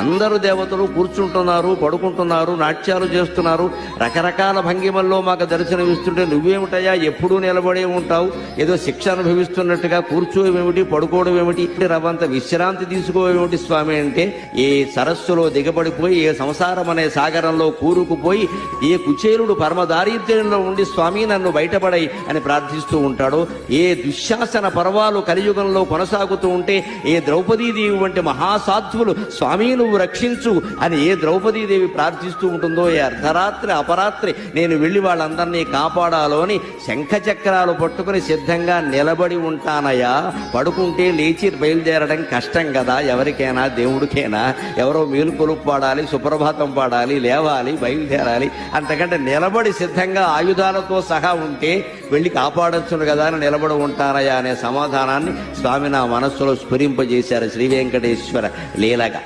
అందరూ దేవతలు కూర్చుంటున్నారు, పడుకుంటున్నారు, నాట్యాలు చేస్తున్నారు, రకరకాల భంగిమల్లో మాకు దర్శనమిస్తుంటే నువ్వేమిటయా ఎప్పుడూ నిలబడే ఉంటావు, ఏదో శిక్ష అనుభవిస్తున్నట్టుగా కూర్చోవేమిటి, పడుకోవడం ఏమిటి, రవంత విశ్రాంతి తీసుకోవేమిటి స్వామి అంటే, ఏ సరస్సులో దిగబడిపోయి ఏ సంసారం అనే సాగరంలో కూరుకుపోయి ఏ కుచేలుడు పరమ దారిద్ర్యంలో ఉండి స్వామి నన్ను బయటపడై అని ప్రార్థిస్తూ ఉంటాడో, ఏ దుశ్శాసన పర్వాలు కలియుగంలో కొనసాగుతూ ఉంటే ఏ ద్రౌపదీదేవి వంటి మహాసాధ్వులు స్వామి నువ్వు రక్షించు అని ఏ ద్రౌపదీదేవి ప్రార్థిస్తూ ఉంటుందో, ఏ అర్ధరాత్రి అపరాత్రి నేను వెళ్ళి వాళ్ళందరినీ కాపాడాలో అని శంఖచక్రాలు పట్టుకుని సిద్ధంగా నిలబడి ఉంటానయ్యా. పడుకుంటే లేచి బయలుదేరడం కష్టం కదా, ఎవరికైనా దేవుడికైనా. ఎవరో మేలుకొలుపు పాడాలి, సుప్రభాతం పాడాలి, లేవాలి, బయలుదేరాలి. అంతకంటే నిలబడి సిద్ధంగా ఆయుధాలతో సహా ఉంటే వెళ్ళి కాపాడొచ్చును కదా అని నిలబడి ఉంటానయ్యా అనే సమాధానాన్ని స్వామి నా మనస్సులో స్ఫురింపజేశారు శ్రీ వెంకటేశ్వర లీలగా.